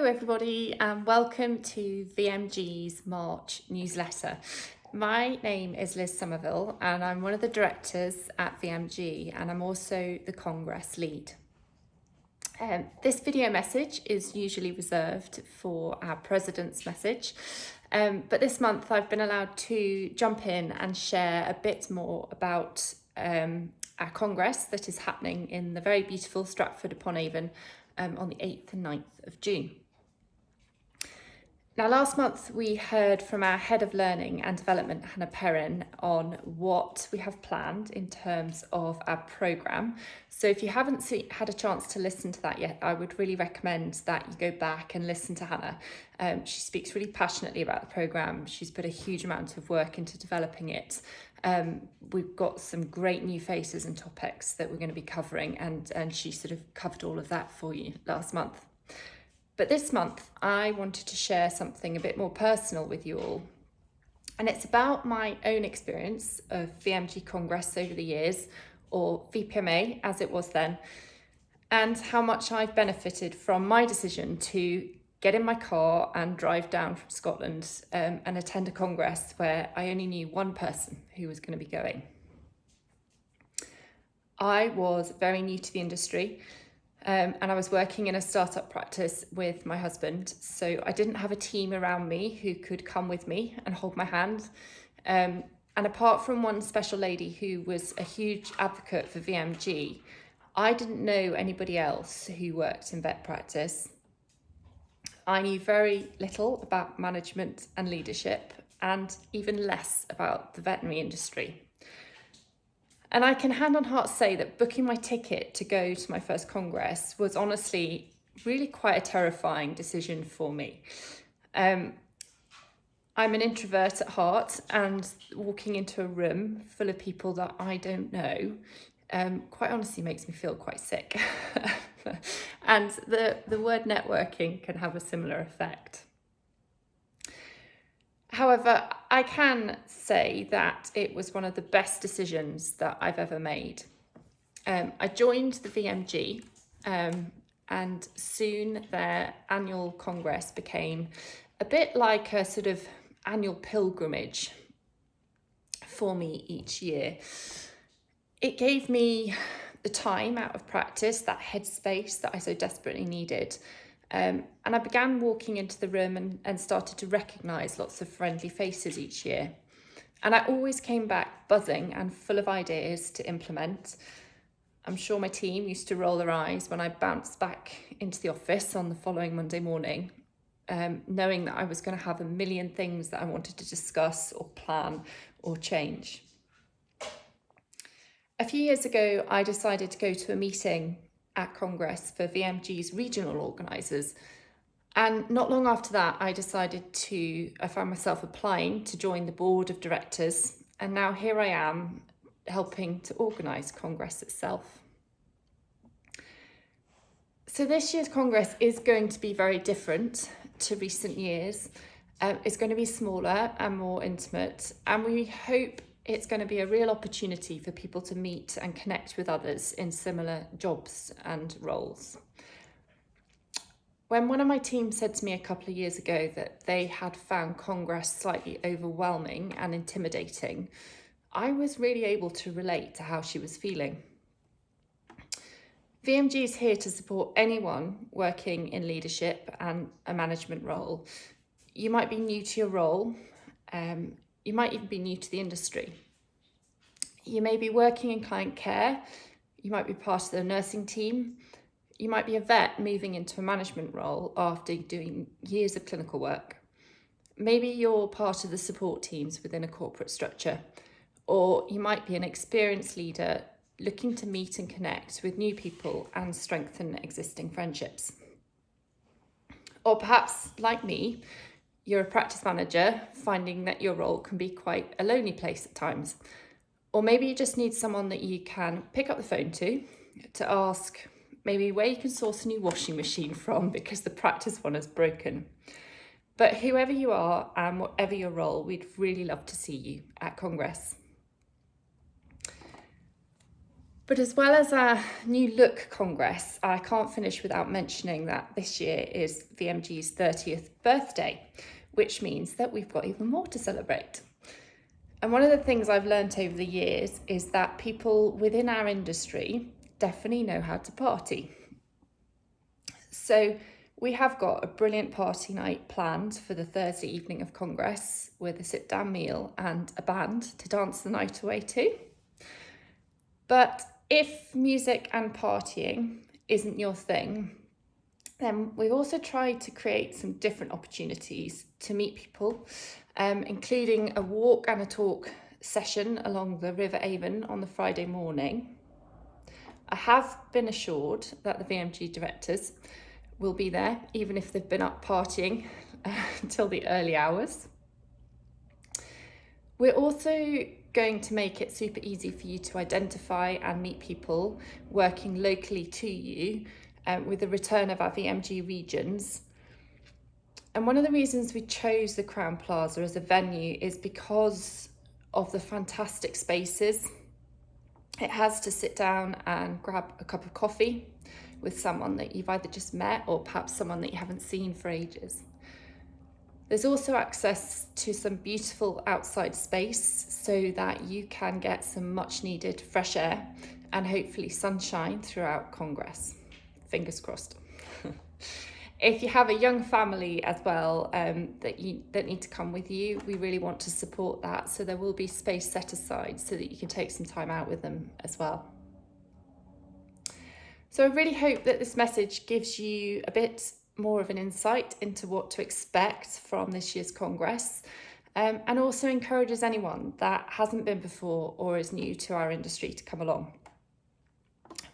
Hello everybody and welcome to VMG's March newsletter. My name is Liz Somerville and I'm one of the directors at VMG and I'm also the Congress Lead. This video message is usually reserved for our President's message, but this month I've been allowed to jump in and share a bit more about our Congress that is happening in the very beautiful Stratford-upon-Avon on the 8th and 9th of June. Now, last month we heard from our Head of Learning and Development, Hannah Perrin, on what we have planned in terms of our programme. So if you haven't had a chance to listen to that yet, I would really recommend that you go back and listen to Hannah. She speaks really passionately about the programme. She's put a huge amount of work into developing it. We've got some great new faces and topics that we're going to be covering, and she sort of covered all of that for you last month. But this month, I wanted to share something a bit more personal with you all. And it's about my own experience of VMG Congress over the years, or VPMA as it was then, and how much I've benefited from my decision to get in my car and drive down from Scotland and attend a Congress where I only knew one person who was going to be going. I was very new to the industry. And I was working in a startup practice with my husband, so I didn't have a team around me who could come with me and hold my hand. And apart from one special lady who was a huge advocate for VMG, I didn't know anybody else who worked in vet practice. I knew very little about management and leadership, and even less about the veterinary industry. And I can hand on heart say that booking my ticket to go to my first Congress was honestly really quite a terrifying decision for me. I'm an introvert at heart, and walking into a room full of people that I don't know quite honestly makes me feel quite sick. And the word networking can have a similar effect. However, I can say that it was one of the best decisions that I've ever made. I joined the VMG and soon their annual Congress became a bit like a sort of annual pilgrimage for me each year. It gave me the time out of practice, that headspace that I so desperately needed. And I began walking into the room and started to recognise lots of friendly faces each year. And I always came back buzzing and full of ideas to implement. I'm sure my team used to roll their eyes when I bounced back into the office on the following Monday morning, knowing that I was going to have a million things that I wanted to discuss or plan or change. A few years ago, I decided to go to a meeting at Congress for VMG's regional organisers. And not long after that, I found myself applying to join the board of directors. And now here I am helping to organise Congress itself. So this year's Congress is going to be very different to recent years. It's going to be smaller and more intimate. And we hope it's going to be a real opportunity for people to meet and connect with others in similar jobs and roles. When one of my team said to me a couple of years ago that they had found Congress slightly overwhelming and intimidating, I was really able to relate to how she was feeling. VMG is here to support anyone working in leadership and a management role. You might be new to your role. You might even be new to the industry. You may be working in client care. You might be part of the nursing team. You might be a vet moving into a management role after doing years of clinical work. Maybe you're part of the support teams within a corporate structure, or you might be an experienced leader looking to meet and connect with new people and strengthen existing friendships. Or perhaps, like me, you're a practice manager finding that your role can be quite a lonely place at times. Or maybe you just need someone that you can pick up the phone to ask maybe where you can source a new washing machine from because the practice one is broken. But whoever you are and whatever your role, we'd really love to see you at Congress. But as well as our new look Congress, I can't finish without mentioning that this year is VMG's 30th birthday, which means that we've got even more to celebrate. And one of the things I've learnt over the years is that people within our industry definitely know how to party. So we have got a brilliant party night planned for the Thursday evening of Congress with a sit-down meal and a band to dance the night away to. But if music and partying isn't your thing, then we've also tried to create some different opportunities to meet people, including a walk and a talk session along the River Avon on the Friday morning. I have been assured that the VMG directors will be there, even if they've been up partying until the early hours. We're also going to make it super easy for you to identify and meet people working locally to you with the return of our VMG Regions. And one of the reasons we chose the Crowne Plaza as a venue is because of the fantastic spaces. It has to sit down and grab a cup of coffee with someone that you've either just met or perhaps someone that you haven't seen for ages. There's also access to some beautiful outside space so that you can get some much needed fresh air and hopefully sunshine throughout Congress. Fingers crossed. If you have a young family as well that need to come with you, we really want to support that. So there will be space set aside so that you can take some time out with them as well. So I really hope that this message gives you a bit more of an insight into what to expect from this year's Congress, and also encourages anyone that hasn't been before or is new to our industry to come along.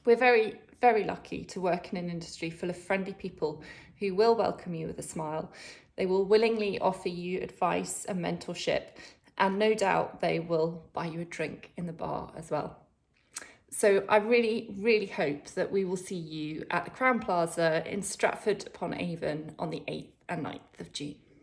We're very, very lucky to work in an industry full of friendly people who will welcome you with a smile. They will willingly offer you advice and mentorship, and no doubt they will buy you a drink in the bar as well. So I really, really hope that we will see you at the Crowne Plaza in Stratford-upon-Avon on the 8th and 9th of June.